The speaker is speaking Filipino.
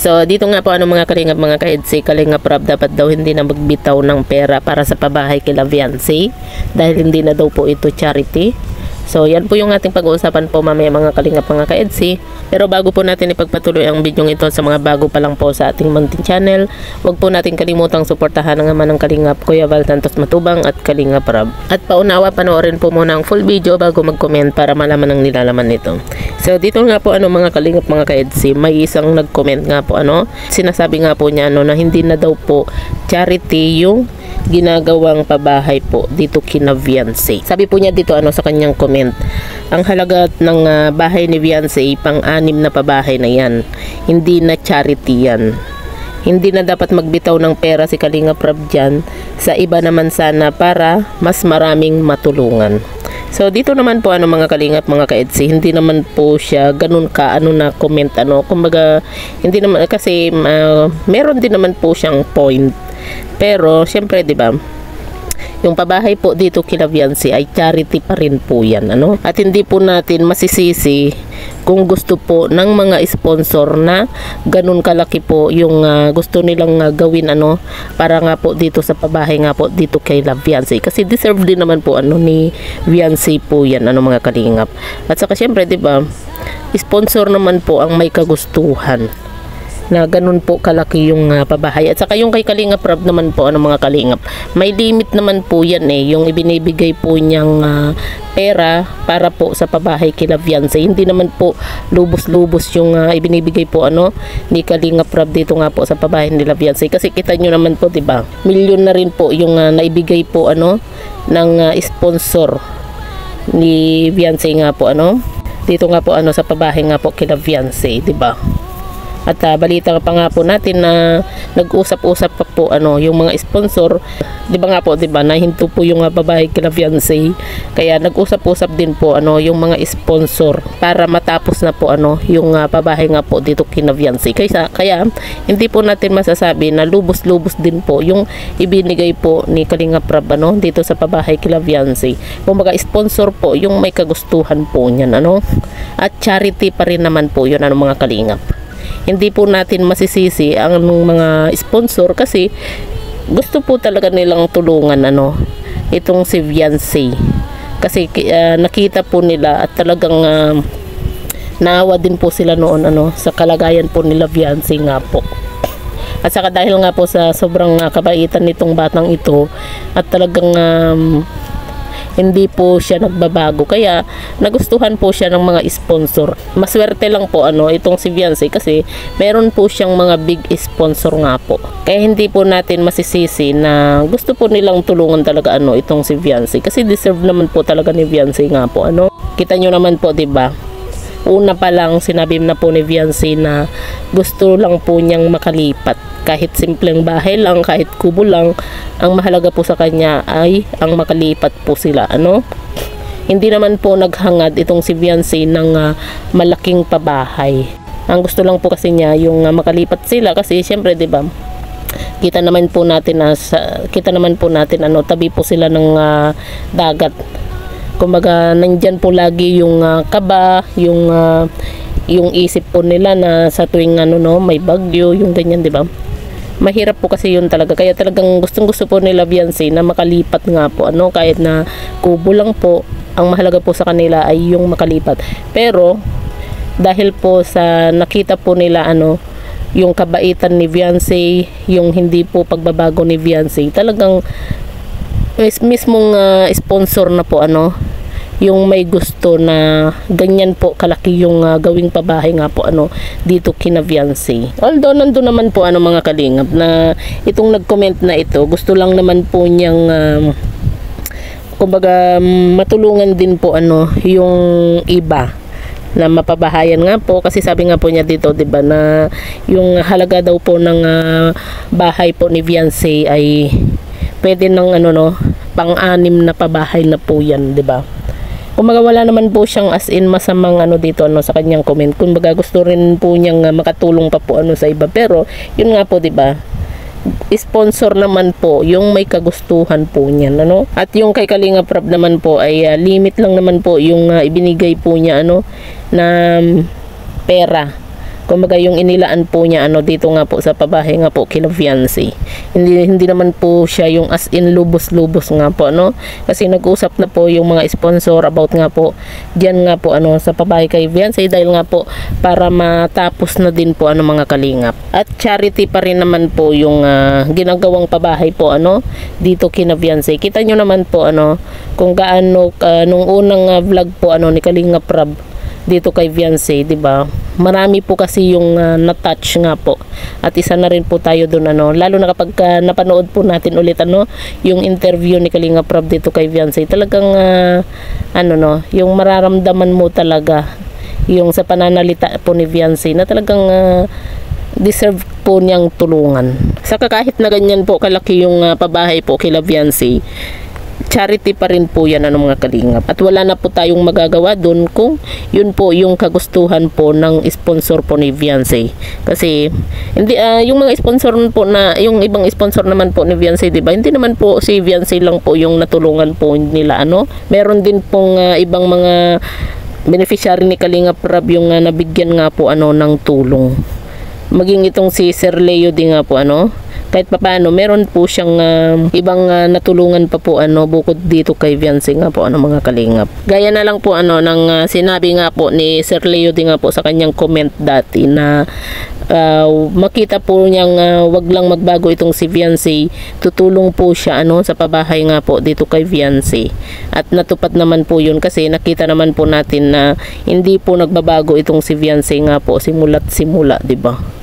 So dito nga po mga kalingap mga ka-EDC, Kalingap Rob dapat daw hindi na magbitaw ng pera para sa pabahay kila Viancy dahil hindi na daw po ito charity. So yan po yung ating pag-uusapan po mamaya mga kalingap mga ka-EDC. Pero bago po natin ipagpatuloy ang video ito sa mga bago pa lang po sa ating munting channel, huwag po natin kalimutang suportahan ang naman ng Kalingap Kuya Val Santos Matubang at Kalingap Rob. At paunawa panoorin po muna ang full video bago mag-comment para malaman ang nilalaman nito. So dito nga po mga kalingap mga ka-EDC, may isang nag-comment nga po sinasabi nga po niya na hindi na daw po charity yung ginagawang pabahay po dito kina Viancy. Sabi po niya dito sa kanyang comment, ang halaga ng bahay ni Viancy pang-anim na pabahay na yan, hindi na charity yan. Hindi na dapat magbitaw ng pera si Kalingap Rob dyan, sa iba naman sana para mas maraming matulungan. So dito naman po mga kalingap mga ka-EDC, hindi naman po siya ganun ka na comment kumbaga hindi naman kasi meron din naman po siyang point. Pero syempre 'di ba? Yung pabahay po dito kina Viancy ay charity pa rin po yan At hindi po natin masisisi kung gusto po ng mga sponsor na ganun kalaki po yung gusto nilang gawin para nga po dito sa pabahay nga po dito kay Viancy, kasi deserve din naman po ni Viancy po yan mga kalingap. At saka syempre 'di ba, sponsor naman po ang may kagustuhan na ganun po kalaki yung pabahay. At saka yung kay Kalingap Rob naman po mga kalingap, may limit naman po yan yung ibinibigay po niyang pera para po sa pabahay kila Viancy. Hindi naman po lubos-lubos yung ibinibigay po ni Kalingap Rob dito nga po sa pabahay nila Viancy, kasi kita nyo naman po 'di ba, milyon na rin po yung naibigay po ng sponsor ni Viancy nga po dito nga po sa pabahay nga po kila Viancy, 'di ba? At balita pa nga po natin na nag-usap-usap pa po yung mga sponsor. 'Di ba nga po 'di ba, nahinto po yung babae kila Viancy. Kaya nag-usap-usap din po yung mga sponsor para matapos na po yung pabahay nga po dito kina Viancy. Kaya hindi po natin masasabi na lubos-lubos din po yung ibinigay po ni Kalingap Rob dito sa pabahay kila Viancy. Kumbaga sponsor po yung may kagustuhan po niyan At charity pa rin naman po yun mga kalingap. Hindi po natin masisisi ang mga sponsor kasi gusto po talaga nilang tulungan itong si Viancy, kasi nakita po nila at talagang naawa din po sila noon sa kalagayan po nila Viancy nga po. At saka dahil nga po sa sobrang kabaitan nitong batang ito at talagang hindi po siya nagbabago, kaya nagustuhan po siya ng mga sponsor. Maswerte lang po itong si Viancy kasi meron po siyang mga big sponsor nga po. Kaya hindi po natin masisisi na gusto po nilang tulungan talaga itong si Viancy, kasi deserve naman po talaga ni Viancy nga po Kita nyo naman po 'di ba? Una pa lang sinabi na po ni Viancy na gusto lang po niyang makalipat. Kahit simpleng bahay lang, kahit kubo lang, ang mahalaga po sa kanya ay ang makalipat po sila Hindi naman po naghangad itong si Viancy ng malaking pabahay. Ang gusto lang po kasi niya yung makalipat sila, kasi siyempre 'di ba, kita naman po natin tabi po sila ng dagat. Kumbaga nandyan po lagi yung kaba, yung isip po nila na sa tuwing may bagyo, yung ganyan 'di ba. Mahirap po kasi yun talaga, kaya talagang gustong-gusto po nila Viancy na makalipat nga po kahit na kubo lang po, ang mahalaga po sa kanila ay yung makalipat. Pero dahil po sa nakita po nila yung kabaitan ni Viancy, yung hindi po pagbabago ni Viancy, talagang mismong sponsor na po yung may gusto na ganyan po kalaki yung gawing pabahay nga po dito kina Viancy. Although nandun naman po mga kalingap na itong nag-comment na ito, gusto lang naman po niyang kumbaga matulungan din po yung iba na mapabahayan nga po, kasi sabi nga po niya dito 'di ba na yung halaga daw po ng bahay po ni Viancy ay pwede ng pang-anim na pabahay na po yan 'di ba. Kumbaga wala naman po siyang as in masamang dito sa kanyang comment. Kumbaga gusto rin po niyang makatulong pa po sa iba, pero yun nga po 'di ba, sponsor naman po yung may kagustuhan po niyan At yung kay Kalingap Rob naman po ay limit lang naman po yung ibinigay po niya na pera Kumbaga yung inilaan po niya dito nga po sa pabahay nga po kila fiancé. Hindi naman po siya yung as in lubos-lubos nga po kasi nag-usap na po yung mga sponsor about nga po diyan nga po sa pabahay kay fiancé, dahil nga po para matapos na din po mga kalingap. At charity pa rin naman po yung ginagawang pabahay po dito kina fiancé. Kita nyo naman po kung gaano nung unang vlog po ni Kalingap Rab dito kay fiancé, 'di ba? Marami po kasi yung na-touch nga po. At isa na rin po tayo doon lalo na kapag napanood po natin ulit yung interview ni Kalingap Rab dito kay fiancé. Talagang yung mararamdaman mo talaga yung sa pananalita po ni fiancé na talagang deserve po niyang tulungan. Saka kahit na ganyan po kalaki yung pabahay po kila fiancé, charity pa rin po yan mga kalingap. At wala na po tayong magagawa doon kung yun po yung kagustuhan po ng sponsor po ni fiancé. Kasi hindi yung mga sponsor po yung ibang sponsor naman po ni fiancé, di ba? Hindi naman po si fiancé lang po yung natulungan po nila Meron din pong ibang mga beneficiary ni Kalingap Rab yung nabigyan nga po ng tulong. Maging itong si Sir Leo din nga po kahit papaano meron po siyang ibang natulungan pa po bukod dito kay fiancé nga po mga kalingap. Gaya na lang po ng sinabi nga po ni Sir Leo din nga po sa kanyang comment dati na makita po niyang wag lang magbago itong si fiancé, tutulong po siya sa pabahay nga po dito kay fiancé. At natupad naman po yun kasi nakita naman po natin na hindi po nagbabago itong si fiancé nga po simula't simula, di ba?